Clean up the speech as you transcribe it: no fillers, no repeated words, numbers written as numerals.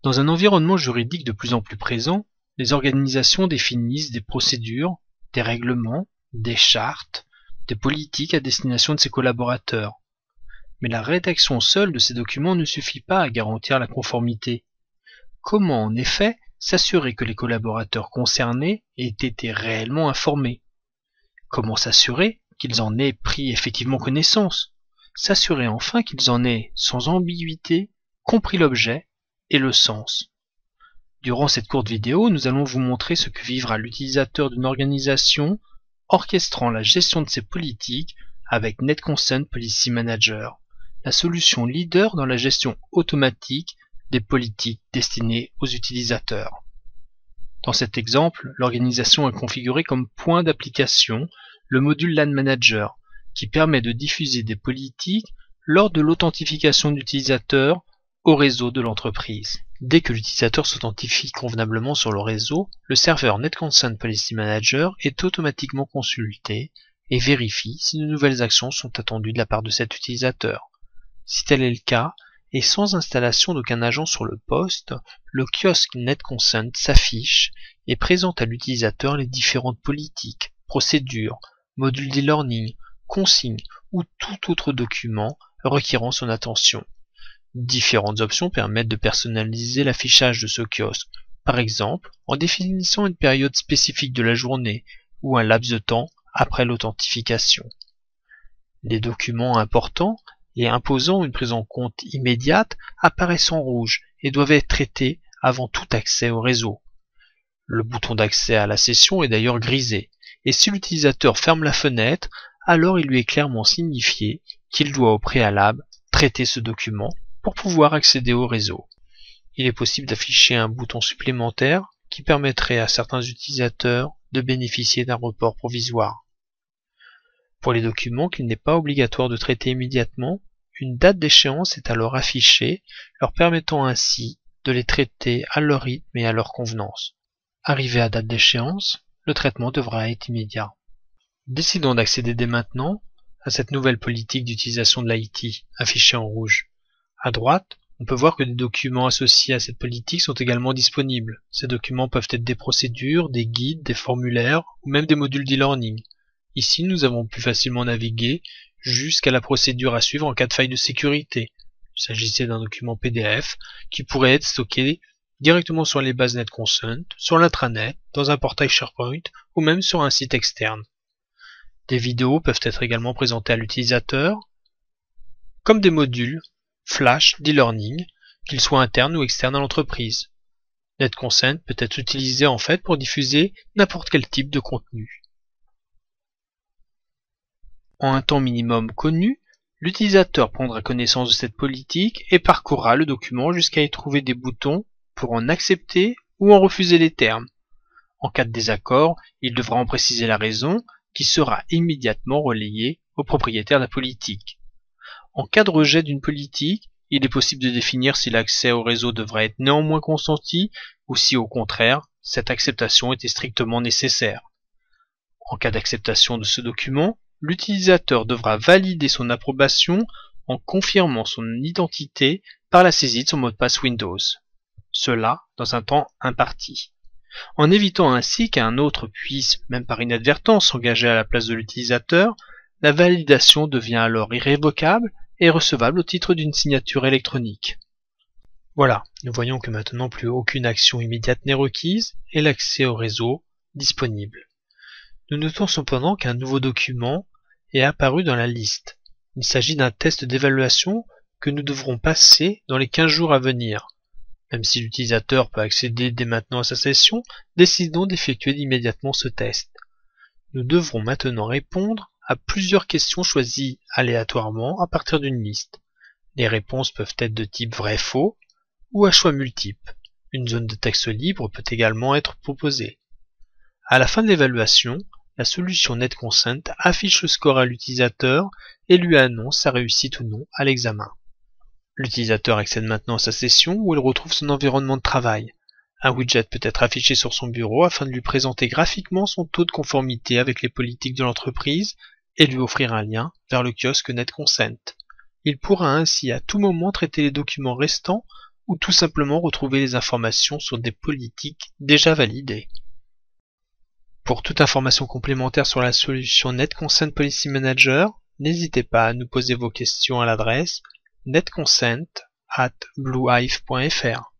Dans un environnement juridique de plus en plus présent, les organisations définissent des procédures, des règlements, des chartes, des politiques à destination de ses collaborateurs. Mais la rédaction seule de ces documents ne suffit pas à garantir la conformité. Comment, en effet, s'assurer que les collaborateurs concernés aient été réellement informés? Comment s'assurer qu'ils en aient pris effectivement connaissance? S'assurer enfin qu'ils en aient, sans ambiguïté, compris l'objet et le sens. Durant cette courte vidéo, nous allons vous montrer ce que vivra l'utilisateur d'une organisation orchestrant la gestion de ses politiques avec NetConsent Policy Manager, la solution leader dans la gestion automatique des politiques destinées aux utilisateurs. Dans cet exemple, l'organisation a configuré comme point d'application le module LAN Manager, qui permet de diffuser des politiques lors de l'authentification d'utilisateurs au réseau de l'entreprise. Dès que l'utilisateur s'authentifie convenablement sur le réseau, le serveur NetConsent Policy Manager est automatiquement consulté et vérifie si de nouvelles actions sont attendues de la part de cet utilisateur. Si tel est le cas, et sans installation d'aucun agent sur le poste, le kiosque NetConsent s'affiche et présente à l'utilisateur les différentes politiques, procédures, modules d'e-learning, consignes ou tout autre document requérant son attention. Différentes options permettent de personnaliser l'affichage de ce kiosque, par exemple en définissant une période spécifique de la journée ou un laps de temps après l'authentification. Les documents importants et imposant une prise en compte immédiate apparaissent en rouge et doivent être traités avant tout accès au réseau. Le bouton d'accès à la session est d'ailleurs grisé, et si l'utilisateur ferme la fenêtre, alors il lui est clairement signifié qu'il doit au préalable traiter ce document pour pouvoir accéder au réseau. Il est possible d'afficher un bouton supplémentaire qui permettrait à certains utilisateurs de bénéficier d'un report provisoire. Pour les documents qu'il n'est pas obligatoire de traiter immédiatement, une date d'échéance est alors affichée, leur permettant ainsi de les traiter à leur rythme et à leur convenance. Arrivé à date d'échéance, le traitement devra être immédiat. Décidons d'accéder dès maintenant à cette nouvelle politique d'utilisation de l'IT, affichée en rouge. À droite, on peut voir que des documents associés à cette politique sont également disponibles. Ces documents peuvent être des procédures, des guides, des formulaires ou même des modules d'e-learning. Ici, nous avons pu facilement naviguer jusqu'à la procédure à suivre en cas de faille de sécurité. Il s'agissait d'un document PDF qui pourrait être stocké directement sur les bases NetConsent, sur l'intranet, dans un portail SharePoint ou même sur un site externe. Des vidéos peuvent être également présentées à l'utilisateur, comme des modules Flash d'e-learning, qu'ils soient internes ou externes à l'entreprise. NetConsent peut être utilisé en fait pour diffuser n'importe quel type de contenu. En un temps minimum connu, l'utilisateur prendra connaissance de cette politique et parcourra le document jusqu'à y trouver des boutons pour en accepter ou en refuser les termes. En cas de désaccord, il devra en préciser la raison, qui sera immédiatement relayée au propriétaire de la politique. En cas de rejet d'une politique, il est possible de définir si l'accès au réseau devrait être néanmoins consenti ou si au contraire, cette acceptation était strictement nécessaire. En cas d'acceptation de ce document, l'utilisateur devra valider son approbation en confirmant son identité par la saisie de son mot de passe Windows. Cela dans un temps imparti. En évitant ainsi qu'un autre puisse, même par inadvertance, s'engager à la place de l'utilisateur, la validation devient alors irrévocable et recevable au titre d'une signature électronique. Voilà, nous voyons que maintenant plus aucune action immédiate n'est requise et l'accès au réseau disponible. Nous notons cependant qu'un nouveau document est apparu dans la liste. Il s'agit d'un test d'évaluation que nous devrons passer dans les 15 jours à venir. Même si l'utilisateur peut accéder dès maintenant à sa session, décidons d'effectuer immédiatement ce test. Nous devrons maintenant répondre à plusieurs questions choisies aléatoirement à partir d'une liste. Les réponses peuvent être de type vrai-faux ou à choix multiples. Une zone de texte libre peut également être proposée. À la fin de l'évaluation, la solution NetConsent affiche le score à l'utilisateur et lui annonce sa réussite ou non à l'examen. L'utilisateur accède maintenant à sa session où il retrouve son environnement de travail. Un widget peut être affiché sur son bureau afin de lui présenter graphiquement son taux de conformité avec les politiques de l'entreprise et lui offrir un lien vers le kiosque NetConsent. Il pourra ainsi à tout moment traiter les documents restants ou tout simplement retrouver les informations sur des politiques déjà validées. Pour toute information complémentaire sur la solution NetConsent Policy Manager, n'hésitez pas à nous poser vos questions à l'adresse netconsent@bluehive.fr.